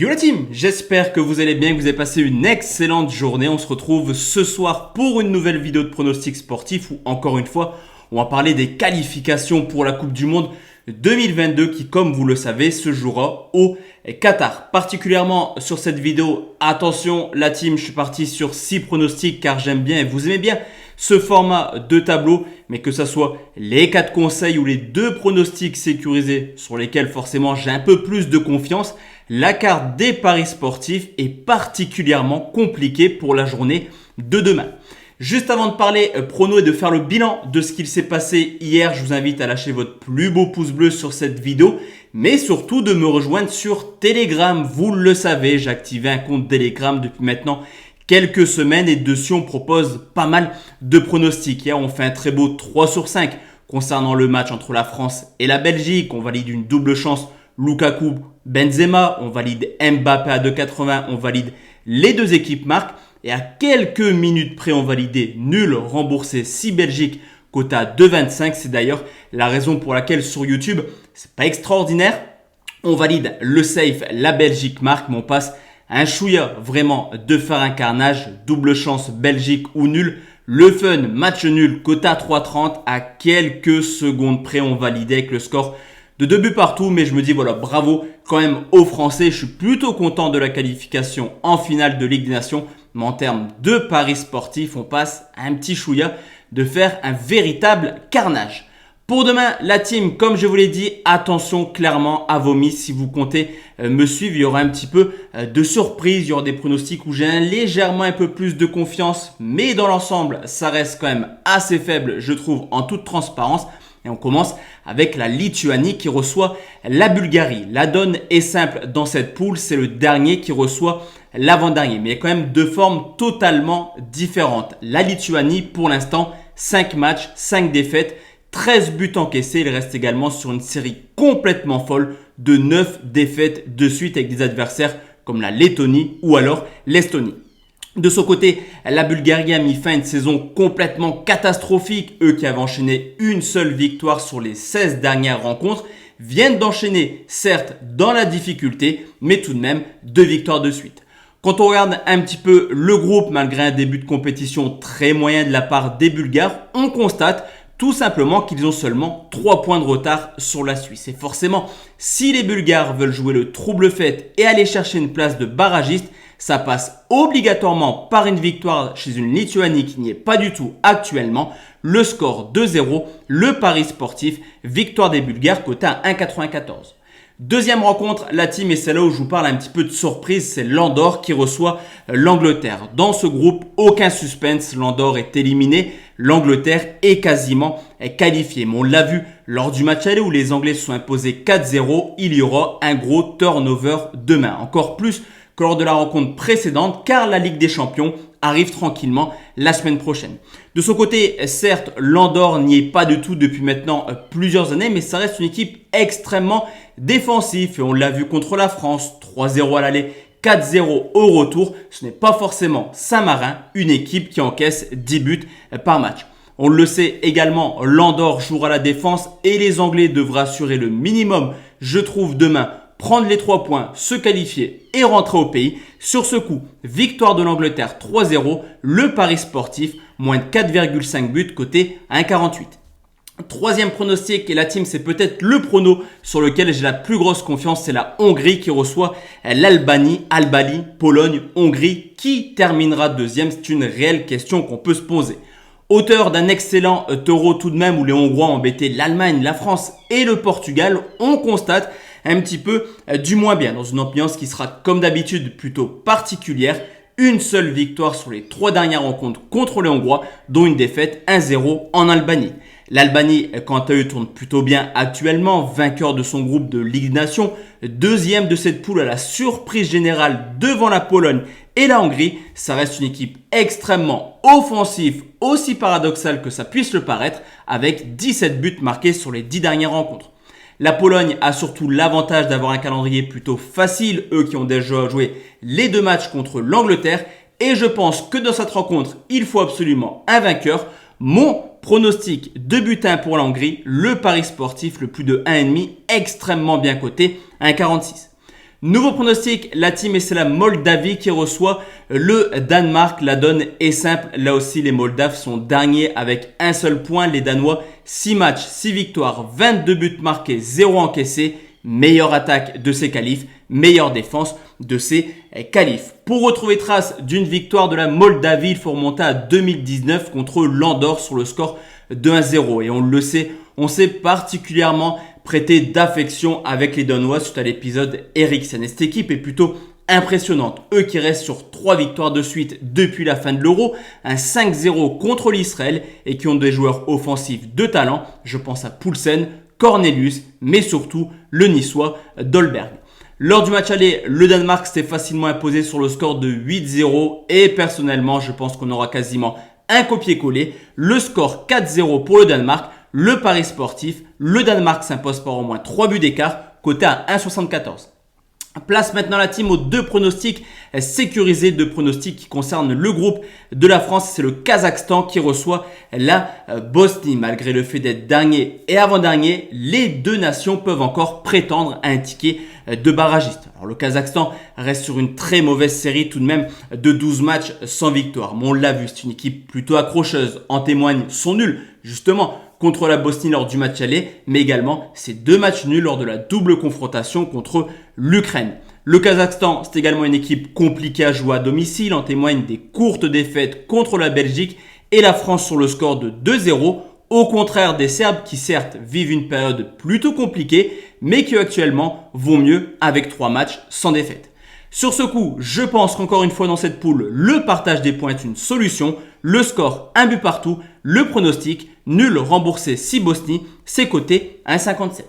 Yo la team, j'espère que vous allez bien, que vous avez passé une excellente journée. On se retrouve ce soir pour une nouvelle vidéo de pronostics sportifs où encore une fois, on va parler des qualifications pour la Coupe du Monde 2022 qui, comme vous le savez, se jouera au Qatar. Particulièrement sur cette vidéo, attention la team, je suis parti sur 6 pronostics car j'aime bien et vous aimez bien ce format de tableau, mais que ce soit les 4 conseils ou les 2 pronostics sécurisés sur lesquels forcément j'ai un peu plus de confiance, la carte des paris sportifs est particulièrement compliquée pour la journée de demain. Juste avant de parler prono et de faire le bilan de ce qu'il s'est passé hier, je vous invite à lâcher votre plus beau pouce bleu sur cette vidéo, mais surtout de me rejoindre sur Telegram. Vous le savez, j'ai activé un compte Telegram depuis maintenant quelques semaines et dessus on propose pas mal de pronostics. Hier on fait un très beau 3 sur 5 concernant le match entre la France et la Belgique. On valide une double chance Lukaku, Benzema, on valide Mbappé à 2,80, on valide les deux équipes marques. Et à quelques minutes près, on validait nul remboursé 6 Belgique, quota à 2,25. C'est d'ailleurs la raison pour laquelle sur YouTube, c'est pas extraordinaire. On valide le safe, la Belgique marque, mais on passe un chouïa vraiment de faire un carnage, double chance Belgique ou nul. Le fun, match nul, quota 3,30. À quelques secondes près, on validait avec le score de 2 buts partout, mais je me dis voilà, bravo quand même aux Français. Je suis plutôt content de la qualification en finale de Ligue des Nations. Mais en termes de paris sportifs, on passe à un petit chouïa de faire un véritable carnage. Pour demain, la team, comme je vous l'ai dit, attention clairement à vos mises. Si vous comptez me suivre, il y aura un petit peu de surprise. Il y aura des pronostics où j'ai légèrement un peu plus de confiance. Mais dans l'ensemble, ça reste quand même assez faible, je trouve, en toute transparence. Et on commence avec la Lituanie qui reçoit la Bulgarie. La donne est simple dans cette poule, c'est le dernier qui reçoit l'avant-dernier. Mais il y a quand même deux formes totalement différentes. La Lituanie, pour l'instant, 5 matchs, 5 défaites, 13 buts encaissés. Il reste également sur une série complètement folle de 9 défaites de suite avec des adversaires comme la Lettonie ou alors l'Estonie. De son côté, la Bulgarie a mis fin à une saison complètement catastrophique. Eux qui avaient enchaîné une seule victoire sur les 16 dernières rencontres viennent d'enchaîner, certes dans la difficulté, mais tout de même 2 victoires de suite. Quand on regarde un petit peu le groupe, malgré un début de compétition très moyen de la part des Bulgares, on constate tout simplement qu'ils ont seulement 3 points de retard sur la Suisse. Et forcément, si les Bulgares veulent jouer le trouble fête et aller chercher une place de barragiste, ça passe obligatoirement par une victoire chez une Lituanie qui n'y est pas du tout actuellement. Le score 2-0, le pari sportif, victoire des Bulgares, coté à 1,94. Deuxième rencontre, la team, et c'est là où je vous parle un petit peu de surprise, c'est l'Andorre qui reçoit l'Angleterre. Dans ce groupe, aucun suspense, l'Andorre est éliminé, l'Angleterre est quasiment qualifiée. Mais on l'a vu lors du match aller où les Anglais se sont imposés 4-0, il y aura un gros turnover demain. Encore plus que lors de la rencontre précédente, car la Ligue des Champions arrive tranquillement la semaine prochaine. De son côté, certes, l'Andorre n'y est pas du tout depuis maintenant plusieurs années, mais ça reste une équipe extrêmement défensive. Et on l'a vu contre la France, 3-0 à l'aller, 4-0 au retour. Ce n'est pas forcément Saint-Marin, une équipe qui encaisse 10 buts par match. On le sait également, l'Andorre jouera la défense et les Anglais devraient assurer le minimum, je trouve, demain, prendre les 3 points, se qualifier et rentrer au pays. Sur ce coup, victoire de l'Angleterre 3-0, le pari sportif, moins de 4,5 buts, coté à 1,48. Troisième pronostic, et la team, c'est peut-être le prono sur lequel j'ai la plus grosse confiance, c'est la Hongrie qui reçoit l'Albanie, Pologne, Hongrie, qui terminera deuxième. C'est une réelle question qu'on peut se poser. Auteur d'un excellent taureau tout de même où les Hongrois ont embêté l'Allemagne, la France et le Portugal, on constate un petit peu du moins bien dans une ambiance qui sera comme d'habitude plutôt particulière. Une seule victoire sur les 3 dernières rencontres contre les Hongrois, dont une défaite 1-0 en Albanie. L'Albanie, quant à eux, tourne plutôt bien actuellement, vainqueur de son groupe de Ligue des Nations, deuxième de cette poule à la surprise générale devant la Pologne et la Hongrie. Ça reste une équipe extrêmement offensive, aussi paradoxale que ça puisse le paraître, avec 17 buts marqués sur les 10 dernières rencontres. La Pologne a surtout l'avantage d'avoir un calendrier plutôt facile, eux qui ont déjà joué les 2 matchs contre l'Angleterre. Et je pense que dans cette rencontre, il faut absolument un vainqueur. Mon pronostic 2 buts 1 pour la Hongrie, le pari sportif le plus de 1,5 extrêmement bien coté, 1,46. Nouveau pronostic, la team et c'est la Moldavie qui reçoit le Danemark. La donne est simple, là aussi les Moldaves sont derniers avec un seul point. Les Danois, 6 matchs, 6 victoires, 22 buts marqués, 0 encaissés. Meilleure attaque de ces qualifs, meilleure défense de ces qualifs. Pour retrouver trace d'une victoire de la Moldavie, il faut remonter à 2019 contre l'Andorre sur le score de 1-0. Et on le sait, on s'est particulièrement prêté d'affection avec les Danois suite à l'épisode Eriksen. Et cette équipe est plutôt impressionnante. Eux qui restent sur 3 victoires de suite depuis la fin de l'Euro, un 5-0 contre l'Israël et qui ont des joueurs offensifs de talent. Je pense à Poulsen, Cornelius, mais surtout le Niçois Dolberg. Lors du match aller, le Danemark s'est facilement imposé sur le score de 8-0 et personnellement, je pense qu'on aura quasiment un copier-coller. Le score 4-0 pour le Danemark, le pari sportif, le Danemark s'impose par au moins 3 buts d'écart, coté à 1,74. Place maintenant la team aux 2 pronostics sécurisés, 2 pronostics qui concernent le groupe de la France. C'est le Kazakhstan qui reçoit la Bosnie. Malgré le fait d'être dernier et avant-dernier, les 2 nations peuvent encore prétendre à un ticket de barragiste. Alors le Kazakhstan reste sur une très mauvaise série tout de même de 12 matchs sans victoire. Mais on l'a vu, c'est une équipe plutôt accrocheuse. En témoigne son nul justement contre la Bosnie lors du match aller, mais également ces 2 matchs nuls lors de la double confrontation contre l'Ukraine. Le Kazakhstan, c'est également une équipe compliquée à jouer à domicile, en témoignent des courtes défaites contre la Belgique et la France sur le score de 2-0, au contraire des Serbes qui certes vivent une période plutôt compliquée, mais qui actuellement vont mieux avec 3 matchs sans défaite. Sur ce coup, je pense qu'encore une fois dans cette poule, le partage des points est une solution. Le score, 1 but partout, le pronostic, nul remboursé si Bosnie, c'est coté à 1,57.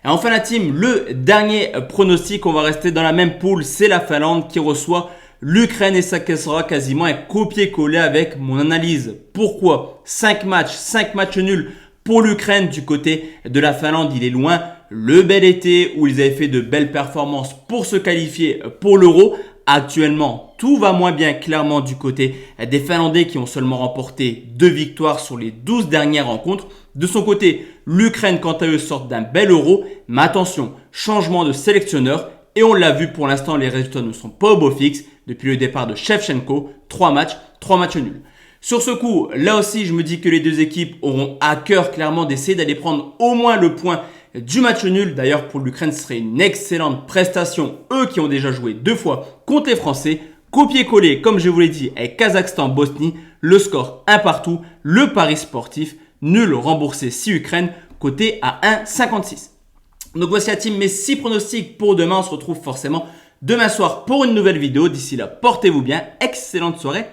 Et enfin la team, le dernier pronostic, on va rester dans la même poule, c'est la Finlande qui reçoit l'Ukraine et ça sera quasiment un copier-coller avec mon analyse. Pourquoi 5 matchs nuls pour l'Ukraine du côté de la Finlande, il est loin. Le bel été où ils avaient fait de belles performances pour se qualifier pour l'Euro. Actuellement, tout va moins bien clairement du côté des Finlandais qui ont seulement remporté 2 victoires sur les 12 dernières rencontres. De son côté, l'Ukraine quant à eux sort d'un bel Euro. Mais attention, changement de sélectionneur. Et on l'a vu pour l'instant, les résultats ne sont pas au beau fixe. Depuis le départ de Shevchenko, 3 matchs nuls. Sur ce coup, là aussi, je me dis que les 2 équipes auront à cœur clairement d'essayer d'aller prendre au moins le point du match nul. D'ailleurs, pour l'Ukraine, ce serait une excellente prestation. Eux qui ont déjà joué 2 fois contre les Français. Copier-coller, comme je vous l'ai dit, avec Kazakhstan-Bosnie. Le score 1 partout. Le pari sportif, nul remboursé si Ukraine, coté à 1,56. Donc voici la team, mes 6 pronostics pour demain. On se retrouve forcément demain soir pour une nouvelle vidéo. D'ici là, portez-vous bien. Excellente soirée